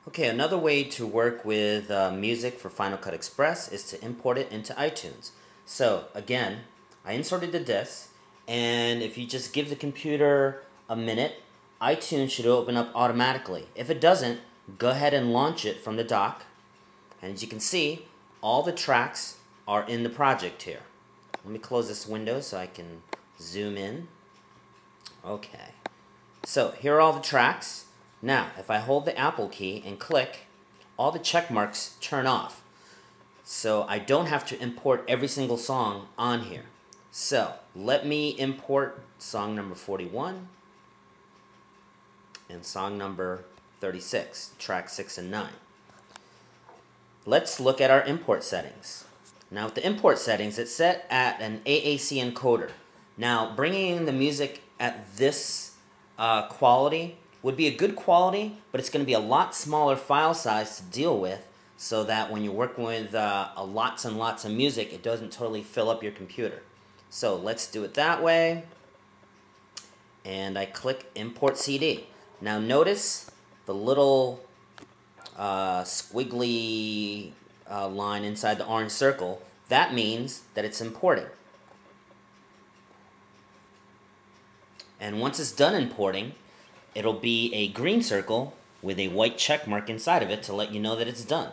Okay, another way to work with music for Final Cut Express is to import it into iTunes. So again, I inserted the disc, and if you just give the computer a minute, iTunes should open up automatically. If it doesn't, go ahead and launch it from the dock, and as you can see, all the tracks are in the project here. Let me close this window so I can zoom in. Okay, so here are all the tracks. Now, if I hold the Apple key and click, all the check marks turn off. So I don't have to import every single song on here. So let me import song number 41 and song number 36, track 6 and 9. Let's look at our import settings. Now with the import settings, it's set at an AAC encoder. Now bringing in the music at this quality would be a good quality, but it's going to be a lot smaller file size to deal with, so that when you're working with lots and lots of music, it doesn't totally fill up your computer. So let's do it that way, and I click Import CD. Now notice the little squiggly line inside the orange circle. That means that it's importing. And once it's done importing, it'll be a green circle with a white check mark inside of it to let you know that it's done.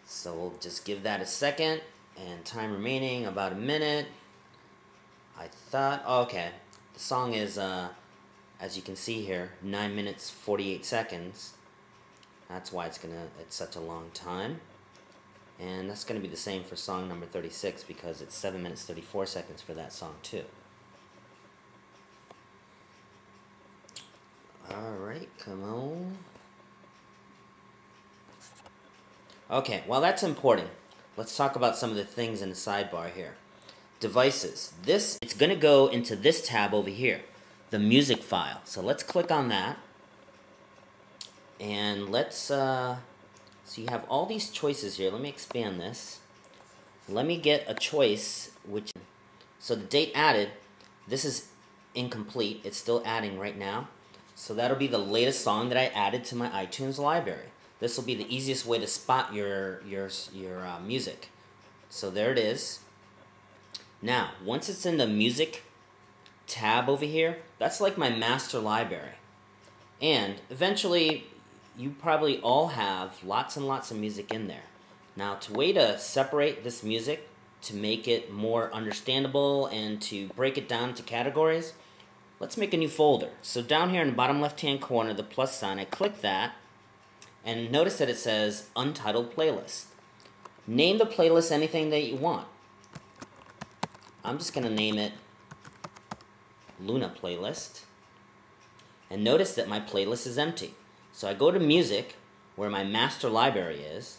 So we'll just give that a second, and time remaining about a minute. I thought, okay, the song is, as you can see here, 9 minutes 48 seconds. That's why it's such a long time. And that's gonna be the same for song number 36, because it's 7 minutes 34 seconds for that song too. Alright, come on. Okay, while that's importing, let's talk about some of the things in the sidebar here. Devices. It's going to go into this tab over here, the music file. So let's click on that. And let's, so you have all these choices here. Let me expand this. Let me get a choice, so the date added, this is incomplete. It's still adding right now. So that'll be the latest song that I added to my iTunes library. This will be the easiest way to spot your music. So there it is. Now, once it's in the music tab over here, that's like my master library. And eventually, you probably all have lots and lots of music in there. Now, way to separate this music to make it more understandable and to break it down into categories, let's make a new folder. So down here in the bottom left-hand corner, the plus sign, I click that, and notice that it says Untitled Playlist. Name the playlist anything that you want. I'm just going to name it Luna Playlist. And notice that my playlist is empty. So I go to Music, where my master library is,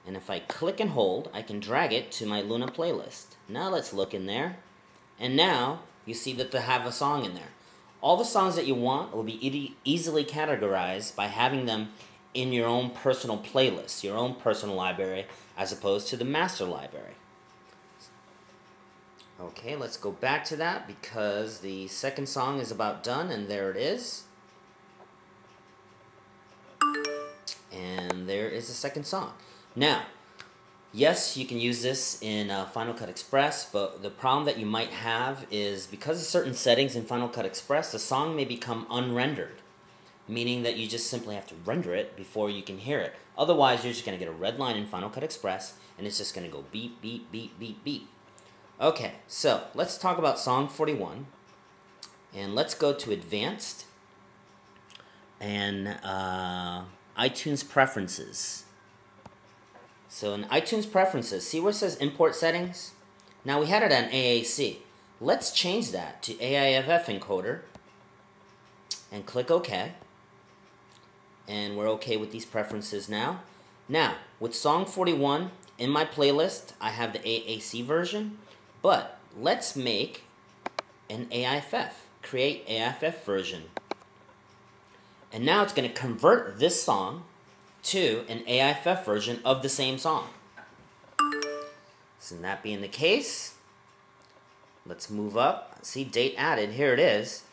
and if I click and hold, I can drag it to my Luna playlist. Now let's look in there, and now you see that they have a song in there. All the songs that you want will be easily categorized by having them in your own personal playlist, your own personal library, as opposed to the master library. Okay, let's go back to that because the second song is about done, and there it is. And there is the second song. Now, yes, you can use this in Final Cut Express, but the problem that you might have is because of certain settings in Final Cut Express, the song may become unrendered, meaning that you just simply have to render it before you can hear it. Otherwise, you're just going to get a red line in Final Cut Express, and it's just going to go beep, beep, beep, beep, beep. Okay, so let's talk about song 41, and let's go to Advanced and iTunes Preferences. So in iTunes Preferences, see where it says Import Settings? Now we had it on AAC. Let's change that to AIFF encoder and click OK. And we're okay with these preferences now. Now, with song 41, in my playlist, I have the AAC version, but let's make an AIFF. Create AIFF version. And now it's going to convert this song to an AIFF version of the same song. So that being the case, let's move up. See, date added, here it is.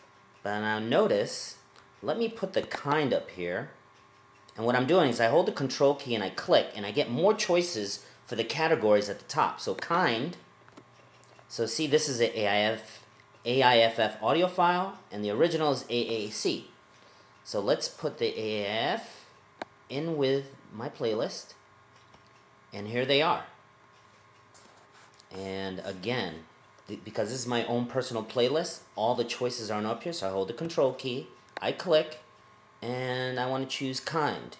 But now notice, let me put the kind up here And what I'm doing is I hold the control key and I click, and I get more choices for the categories at the top. So kind, so see, this is an AIFF audio file, and the original is AAC. So let's put the AIF in with my playlist, and here they are. And again, because this is my own personal playlist, all the choices aren't up here, so I hold the control key, I click, and I want to choose kind.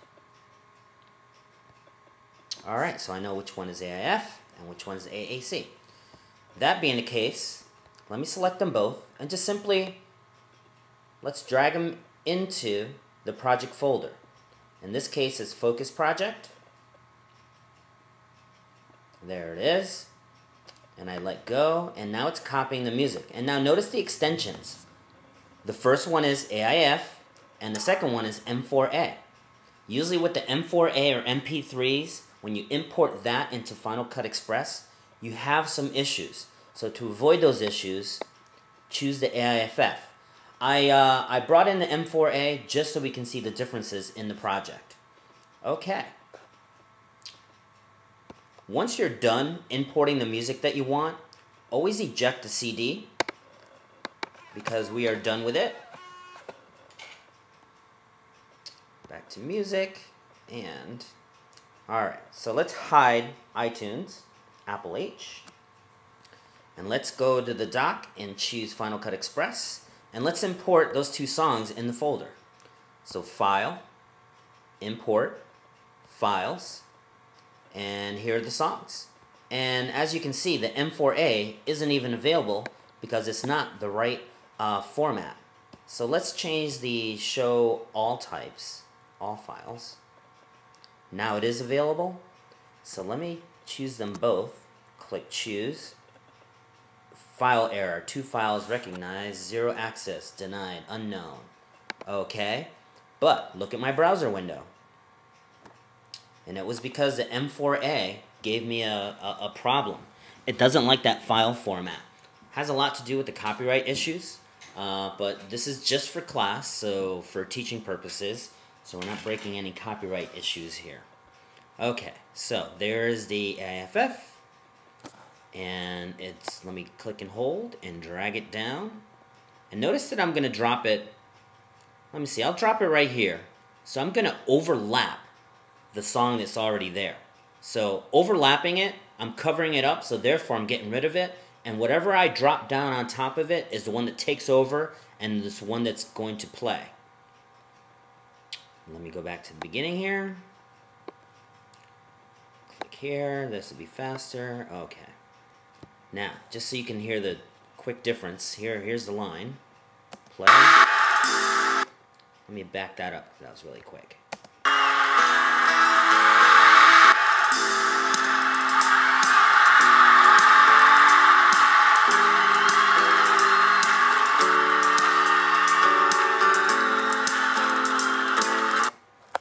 Alright, so I know which one is AIF and which one is AAC. That being the case, let me select them both, and just simply, let's drag them into the project folder. In this case, it's Focus Project. There it is. And I let go, and now it's copying the music. And now notice the extensions. The first one is AIF, and the second one is M4A. Usually with the M4A or MP3s, when you import that into Final Cut Express, you have some issues. So to avoid those issues, choose the AIFF. I brought in the M4A just so we can see the differences in the project. Okay. Once you're done importing the music that you want, always eject the CD because we are done with it. Back to music, and alright, so let's hide iTunes, Apple H, and let's go to the dock and choose Final Cut Express, and let's import those two songs in the folder. So File, Import, Files, and here are the songs. And as you can see, the M4A isn't even available because it's not the right format. So let's change the show all types, all files. Now it is available. So let me choose them both. Click choose. File error, 2 files recognized, 0 access, denied, unknown. Okay, but look at my browser window. And it was because the M4A gave me a problem. It doesn't like that file format. Has a lot to do with the copyright issues, but this is just for class, so for teaching purposes, so we're not breaking any copyright issues here. Okay, so there's the AIFF, and it's, let me click and hold and drag it down. And notice that I'm going to drop it, let me see, I'll drop it right here. So I'm going to overlap the song that's already there. So overlapping it, I'm covering it up, so therefore I'm getting rid of it, and whatever I drop down on top of it is the one that takes over and this one that's going to play. Let me go back to the beginning here. Click here, this will be faster. Okay. Now, just so you can hear the quick difference, here's the line. Play. Let me back that up, that was really quick.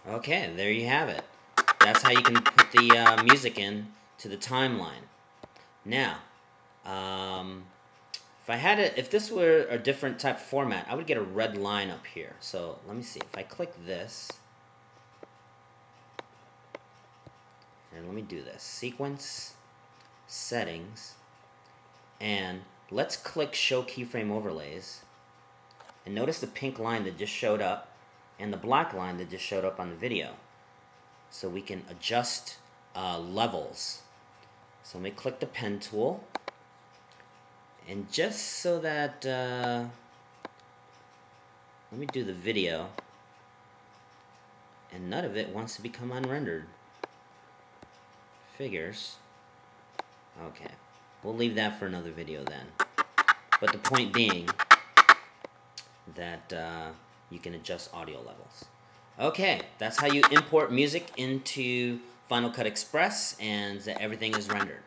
Okay, there you have it. That's how you can put the music in to the timeline. Now, if this were a different type of format, I would get a red line up here. So let me see. If I click this, and let me do this: sequence, settings, and let's click Show Keyframe Overlays. And notice the pink line that just showed up and the black line that just showed up on the video. So we can adjust levels. So let me click the pen tool. And just so that, let me do the video. And none of it wants to become unrendered. Figures. Okay. We'll leave that for another video then. But the point being that you can adjust audio levels. Okay, that's how you import music into Final Cut Express, and everything is rendered.